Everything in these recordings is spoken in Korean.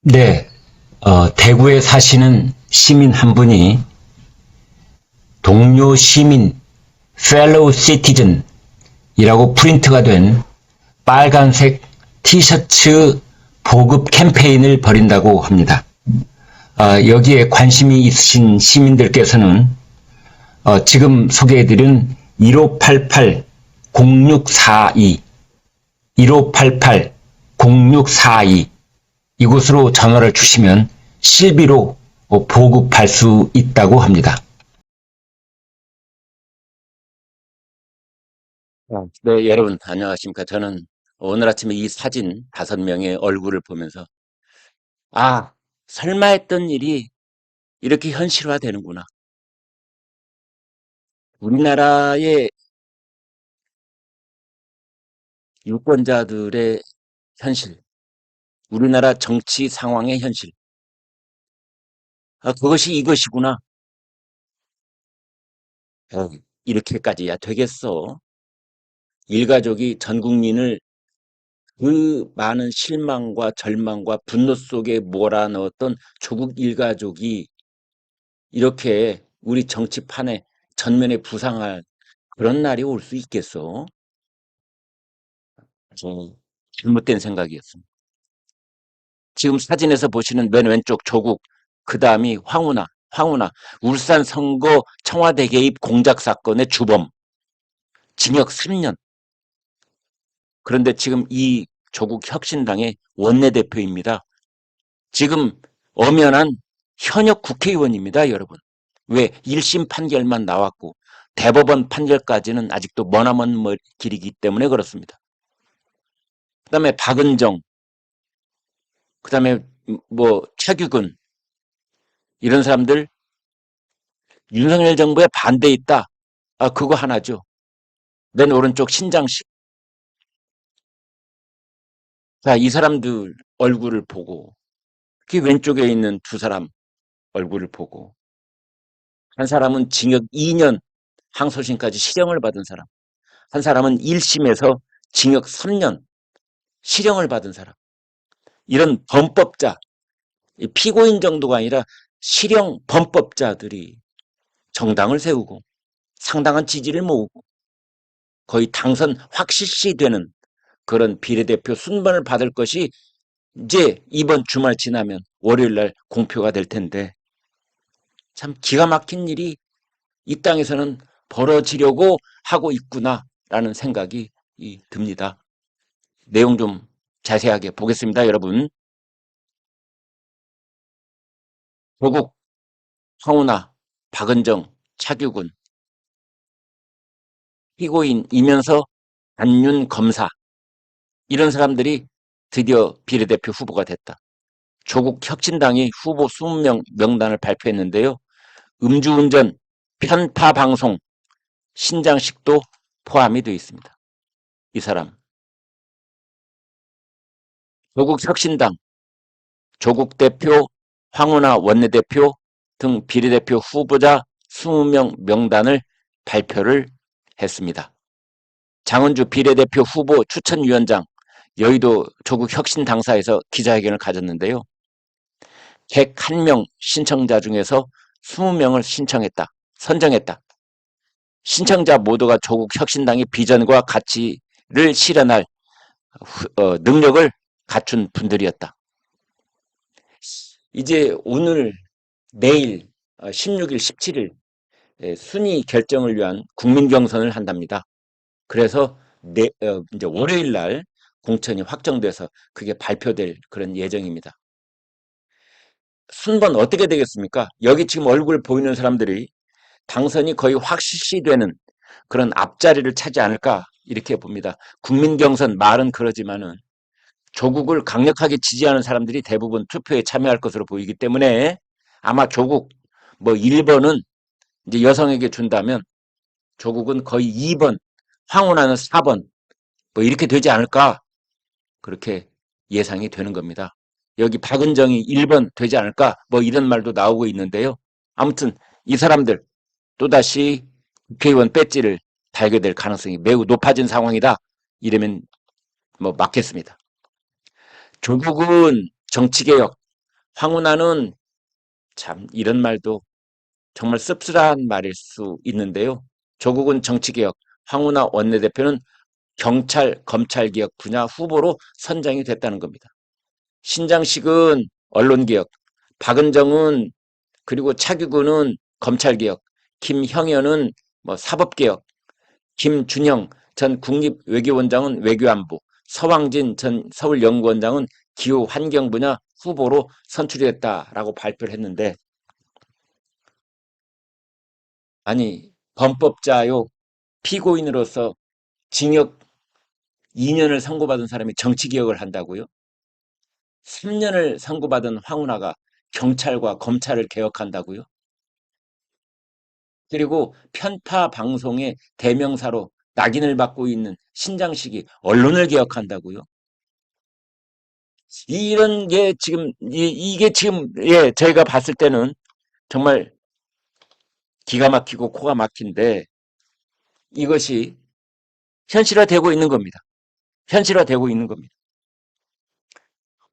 네, 대구에 사시는 시민 한 분이 동료 시민, fellow citizen이라고 프린트가 된 빨간색 티셔츠 보급 캠페인을 벌인다고 합니다. 여기에 관심이 있으신 시민들께서는 지금 소개해드린 1588-0642, 1588-0642 이곳으로 전화를 주시면 실비로 보급할 수 있다고 합니다. 네, 여러분 안녕하십니까. 저는 오늘 아침에 이 사진 5명의 얼굴을 보면서 설마 했던 일이 이렇게 현실화되는구나. 우리나라의 유권자들의 현실, 우리나라 정치 상황의 현실. 그것이 이것이구나. 어, 이렇게까지야 되겠어. 일가족이 전 국민을 그 많은 실망과 절망과 분노 속에 몰아넣었던 조국 일가족이 이렇게 우리 정치판에 전면에 부상할 그런 날이 올 수 있겠어? 잘못된 생각이었습니다. 지금 사진에서 보시는 맨 왼쪽 조국, 그 다음이 황운하, 울산 선거 청와대 개입 공작 사건의 주범, 징역 3년. 그런데 지금 이 조국 혁신당의 원내대표입니다. 지금 엄연한 현역 국회의원입니다, 여러분. 왜? 1심 판결만 나왔고 대법원 판결까지는 아직도 머나먼 길이기 때문에 그렇습니다. 그 다음에 박은정, 그 다음에 최규근, 이런 사람들 윤석열 정부에 반대 있다. 그거 하나죠. 맨 오른쪽 신장식. 자, 이 사람들 얼굴을 보고, 그 왼쪽에 있는 두 사람 얼굴을 보고, 한 사람은 징역 2년, 항소심까지 실형을 받은 사람, 한 사람은 1심에서 징역 3년 실형을 받은 사람. 이런 범법자, 피고인 정도가 아니라 실형 범법자들이 정당을 세우고 상당한 지지를 모으고 거의 당선 확실시 되는 그런 비례대표 순번을 받을 것이 이제 이번 주말 지나면 월요일 날 공표가 될 텐데, 참 기가 막힌 일이 이 땅에서는 벌어지려고 하고 있구나라는 생각이 듭니다. 내용 좀 자세하게 보겠습니다, 여러분. 조국, 황운하, 박은정, 차규근, 피고인 이면서 안윤 검사, 이런 사람들이 드디어 비례대표 후보가 됐다. 조국 혁신당이 후보 20명 명단을 발표했는데요. 음주운전, 편파 방송, 신장식도 포함이 되어 있습니다. 이 사람. 조국 혁신당, 조국 대표, 황운하 원내대표 등 비례대표 후보자 20명 명단을 발표를 했습니다. 장은주 비례대표 후보 추천위원장, 여의도 조국 혁신당사에서 기자회견을 가졌는데요. 101명 신청자 중에서 20명을 선정했다. 신청자 모두가 조국 혁신당의 비전과 가치를 실현할 능력을 갖춘 분들이었다. 이제 오늘, 내일 16일, 17일 순위 결정을 위한 국민 경선을 한답니다. 그래서 이제 월요일 날 공천이 확정돼서 그게 발표될 그런 예정입니다. 순번 어떻게 되겠습니까? 여기 지금 얼굴 보이는 사람들이 당선이 거의 확실시되는 그런 앞자리를 차지 않을까 이렇게 봅니다. 국민 경선 말은 그러지만은 조국을 강력하게 지지하는 사람들이 대부분 투표에 참여할 것으로 보이기 때문에 아마 조국 1번은 이제 여성에게 준다면 조국은 거의 2번, 황운하는 4번 이렇게 되지 않을까 그렇게 예상이 되는 겁니다. 여기 박은정이 1번 되지 않을까 이런 말도 나오고 있는데요. 아무튼 이 사람들 또다시 국회의원 배지를 달게 될 가능성이 매우 높아진 상황이다. 이러면 맞겠습니다. 조국은 정치개혁, 황운하는 참 이런 말도 정말 씁쓸한 말일 수 있는데요. 조국은 정치개혁, 황운하 원내대표는 경찰, 검찰개혁 분야 후보로 선정이 됐다는 겁니다. 신장식은 언론개혁, 박은정은 그리고 차규근은 검찰개혁, 김형현은 뭐 사법개혁, 김준형 전 국립외교원장은 외교안보, 서왕진 전 서울연구원장은 기후환경 분야 후보로 선출이 됐다라고 발표를 했는데, 아니 범법자요, 피고인으로서 징역 2년을 선고받은 사람이 정치개혁을 한다고요? 3년을 선고받은 황운하가 경찰과 검찰을 개혁한다고요? 그리고 편파 방송의 대명사로 낙인을 받고 있는 신장식이 언론을 개혁한다고요? 이런 게 지금 이게 지금 예 저희가 봤을 때는 정말 기가 막히고 코가 막힌데, 이것이 현실화되고 있는 겁니다. 현실화되고 있는 겁니다.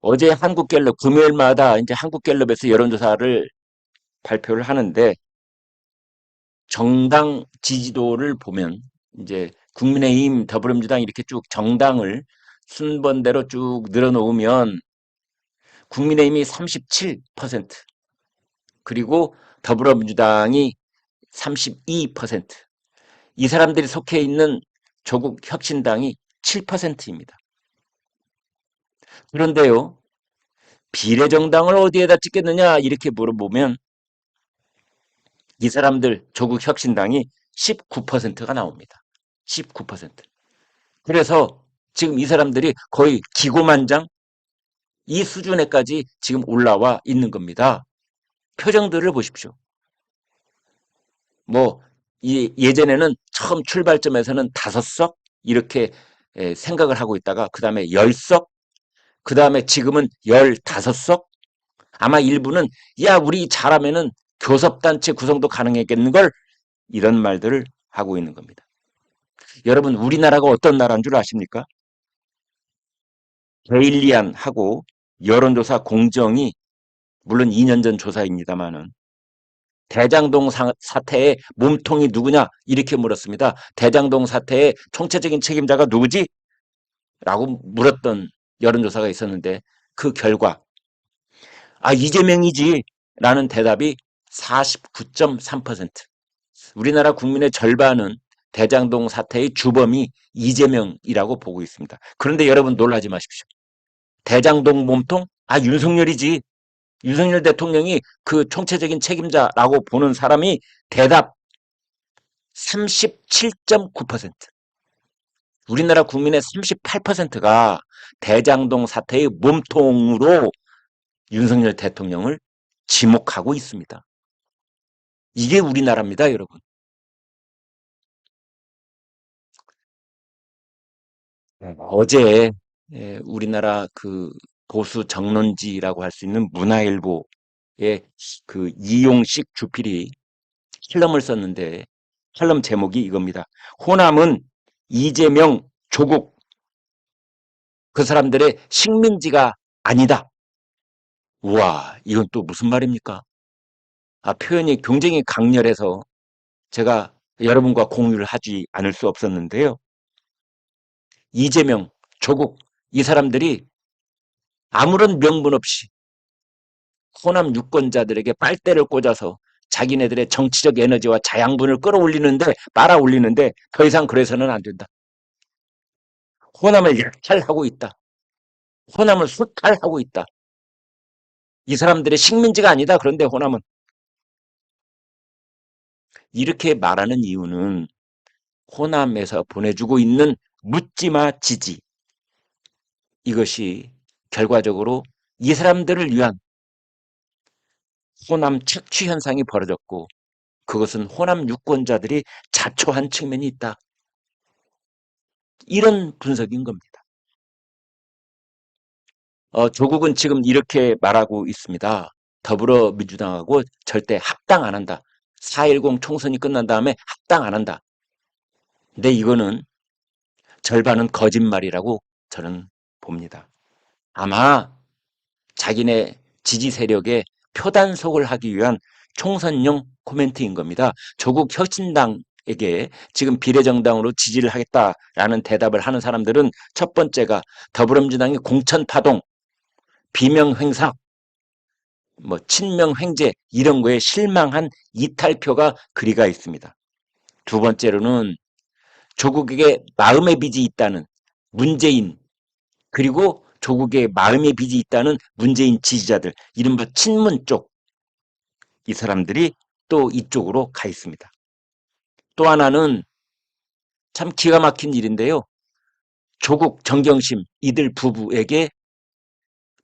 어제 한국갤럽 금요일마다 이제 한국갤럽에서 여론조사를 발표를 하는데, 정당 지지도를 보면 이제 국민의힘, 더불어민주당 이렇게 쭉 정당을 순번대로 쭉 늘어놓으면 국민의힘이 37%, 그리고 더불어민주당이 32%, 이 사람들이 속해 있는 조국 혁신당이 7%입니다. 그런데요, 비례정당을 어디에다 찍겠느냐 이렇게 물어보면 이 사람들 조국 혁신당이 19%가 나옵니다. 19%. 그래서 지금 이 사람들이 거의 기고만장 이 수준에까지 지금 올라와 있는 겁니다. 표정들을 보십시오. 뭐 예전에는 처음 출발점에서는 5석 이렇게 생각을 하고 있다가 그 다음에 10석, 그 다음에 지금은 15석, 아마 일부는 야 우리 잘하면은 교섭단체 구성도 가능했겠는 걸, 이런 말들을 하고 있는 겁니다. 여러분 우리나라가 어떤 나라인 줄 아십니까? 데일리안하고 여론조사 공정이, 물론 2년 전 조사입니다만은, 대장동 사태의 몸통이 누구냐 이렇게 물었습니다. 대장동 사태의 총체적인 책임자가 누구지? 라고 물었던 여론조사가 있었는데, 그 결과 이재명이지 라는 대답이 49.3%. 우리나라 국민의 절반은 대장동 사태의 주범이 이재명이라고 보고 있습니다. 그런데 여러분 놀라지 마십시오. 대장동 몸통? 윤석열이지. 윤석열 대통령이 그 총체적인 책임자라고 보는 사람이 대답 37.9%. 우리나라 국민의 38%가 대장동 사태의 몸통으로 윤석열 대통령을 지목하고 있습니다. 이게 우리나라입니다, 여러분. 어제 우리나라 그 보수 정론지라고 할 수 있는 문화일보의 그 이용식 주필이 칼럼을 썼는데, 칼럼 제목이 이겁니다. 호남은 이재명, 조국 그 사람들의 식민지가 아니다. 우와, 이건 또 무슨 말입니까? 표현이 굉장히 강렬해서 제가 여러분과 공유를 하지 않을 수 없었는데요. 이재명, 조국 이 사람들이 아무런 명분 없이 호남 유권자들에게 빨대를 꽂아서 자기네들의 정치적 에너지와 자양분을 끌어올리는데, 빨아올리는데 더 이상 그래서는 안 된다. 호남을 약탈하고 있다. 호남을 수탈하고 있다. 이 사람들의 식민지가 아니다. 그런데 호남은. 이렇게 말하는 이유는 호남에서 보내주고 있는 묻지마 지지, 이것이 결과적으로 이 사람들을 위한 호남 착취 현상이 벌어졌고, 그것은 호남 유권자들이 자초한 측면이 있다. 이런 분석인 겁니다. 조국은 지금 이렇게 말하고 있습니다. 더불어민주당하고 절대 합당 안 한다. 4.10 총선이 끝난 다음에 합당 안 한다. 근데 이거는 절반은 거짓말이라고 저는 봅니다. 아마 자기네 지지 세력의 표단속을 하기 위한 총선용 코멘트인 겁니다. 조국 혁신당에게 지금 비례정당으로 지지를 하겠다라는 대답을 하는 사람들은 첫 번째가 더불어민주당이 공천파동, 비명횡사, 뭐 친명횡재 이런 거에 실망한 이탈표가 그리가 있습니다. 두 번째로는 조국에게 마음의 빚이 있다는 문재인, 그리고 조국의 마음의 빚이 있다는 문재인 지지자들, 이른바 친문 쪽, 이 사람들이 또 이쪽으로 가 있습니다. 또 하나는 참 기가 막힌 일인데요. 조국, 정경심 이들 부부에게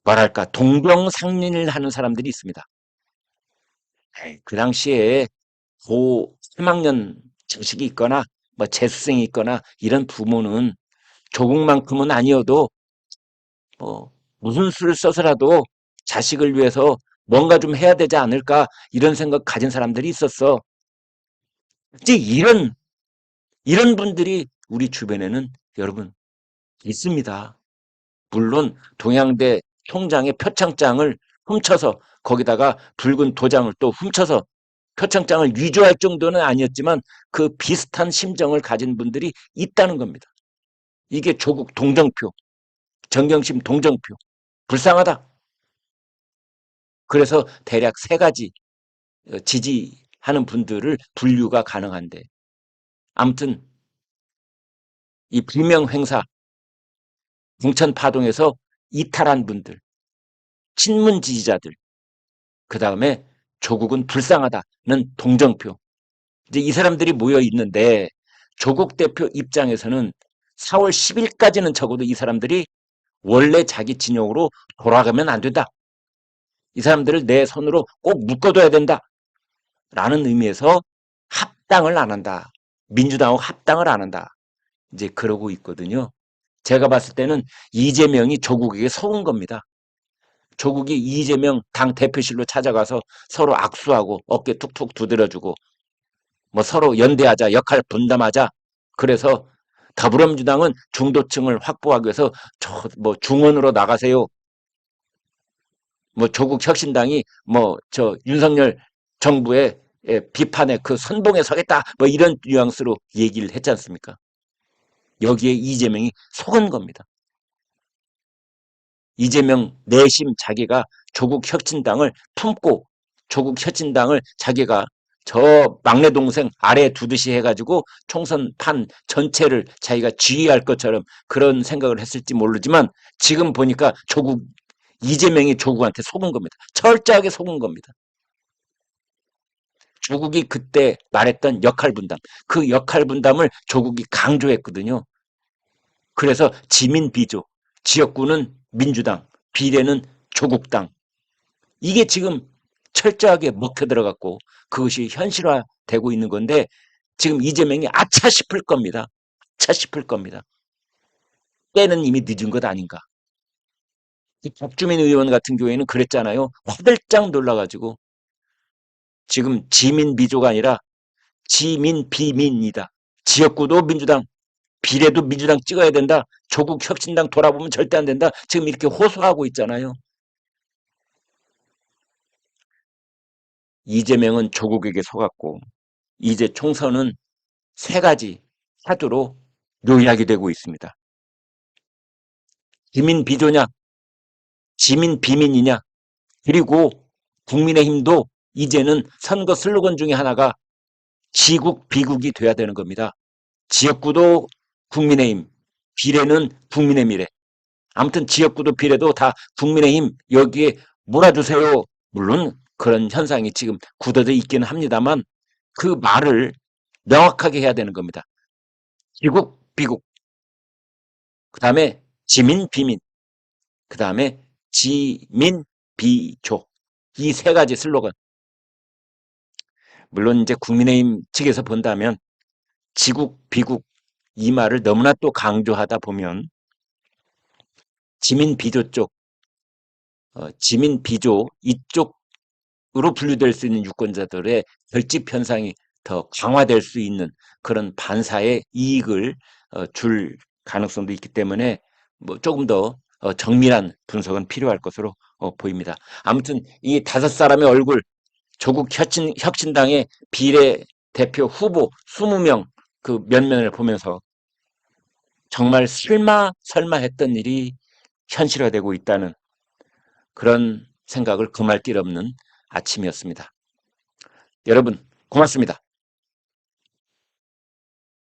뭐랄까 동병상련을 하는 사람들이 있습니다. 그 당시에 고 3학년 자식이 있거나 뭐 재수생이 있거나 이런 부모는 조국만큼은 아니어도 뭐 무슨 수를 써서라도 자식을 위해서 뭔가 좀 해야 되지 않을까 이런 생각 가진 사람들이 있었어. 이제 이런 분들이 우리 주변에는 여러분 있습니다. 물론 동양대 총장의 표창장을 훔쳐서 거기다가 붉은 도장을 또 훔쳐서 표창장을 위조할 정도는 아니었지만 그 비슷한 심정을 가진 분들이 있다는 겁니다. 이게 조국 동정표, 정경심 동정표. 불쌍하다. 그래서 대략 세 가지 지지하는 분들을 분류가 가능한데, 아무튼 이 불명횡사, 공천파동에서 이탈한 분들, 친문 지지자들, 그 다음에 조국은 불쌍하다는 동정표. 이제 이 사람들이 모여 있는데 조국 대표 입장에서는 4월 10일까지는 적어도 이 사람들이 원래 자기 진영으로 돌아가면 안 된다. 이 사람들을 내 손으로 꼭 묶어둬야 된다. 라는 의미에서 합당을 안 한다. 민주당하고 합당을 안 한다. 이제 그러고 있거든요. 제가 봤을 때는 이재명이 조국에게 속은 겁니다. 조국이 이재명 당 대표실로 찾아가서 서로 악수하고 어깨 툭툭 두드려주고 뭐 서로 연대하자, 역할 분담하자. 그래서 더불어민주당은 중도층을 확보하기 위해서 뭐 중원으로 나가세요. 뭐 조국 혁신당이 뭐 저 윤석열 정부의 비판에 그 선봉에 서겠다. 뭐 이런 뉘앙스로 얘기를 했지 않습니까? 여기에 이재명이 속은 겁니다. 이재명 내심 자기가 조국 혁신당을 품고 조국 혁신당을 자기가 저 막내 동생 아래 두듯이 해가지고 총선판 전체를 자기가 지휘할 것처럼 그런 생각을 했을지 모르지만 지금 보니까 이재명이 조국한테 속은 겁니다. 철저하게 속은 겁니다. 조국이 그때 말했던 역할 분담, 그 역할 분담을 조국이 강조했거든요. 그래서 지민 비조, 지역구는 민주당, 비례는 조국당. 이게 지금 철저하게 먹혀 들어갔고 그것이 현실화되고 있는 건데 지금 이재명이 아차 싶을 겁니다. 아차 싶을 겁니다. 때는 이미 늦은 것 아닌가. 이 박주민 의원 같은 경우에는 그랬잖아요. 화들짝 놀라가지고 지금 지민 비조가 아니라 지민 비민이다. 지역구도 민주당, 비례도 민주당 찍어야 된다. 조국 혁신당 돌아보면 절대 안 된다. 지금 이렇게 호소하고 있잖아요. 이재명은 조국에게 속았고 이제 총선은 세 가지 화두로 요약이 되고 있습니다. 지민 비조냐, 지민 비민이냐, 그리고 국민의힘도 이제는 선거 슬로건 중에 하나가 지국 비국이 돼야 되는 겁니다. 지역구도 국민의힘, 비례는 국민의 미래. 아무튼 지역구도 비례도 다 국민의힘 여기에 몰아주세요. 물론 그런 현상이 지금 굳어져 있기는 합니다만 그 말을 명확하게 해야 되는 겁니다. 지국, 비국, 그 다음에 지민, 비민, 그 다음에 지민, 비조. 이 세 가지 슬로건. 물론 이제 국민의힘 측에서 본다면 지국, 비국 이 말을 너무나 또 강조하다 보면 지민, 비조 쪽, 지민, 비조 이쪽으로 분류될 수 있는 유권자들의 결집 현상이 더 강화될 수 있는 그런 반사의 이익을 줄 가능성도 있기 때문에 뭐 조금 더 정밀한 분석은 필요할 것으로 보입니다. 아무튼 이 5사람의 얼굴, 조국 혁신당의 비례대표 후보 20명 그 면면을 보면서 정말 설마 했던 일이 현실화되고 있다는 그런 생각을 금할 길 없는 아침이었습니다. 여러분 고맙습니다.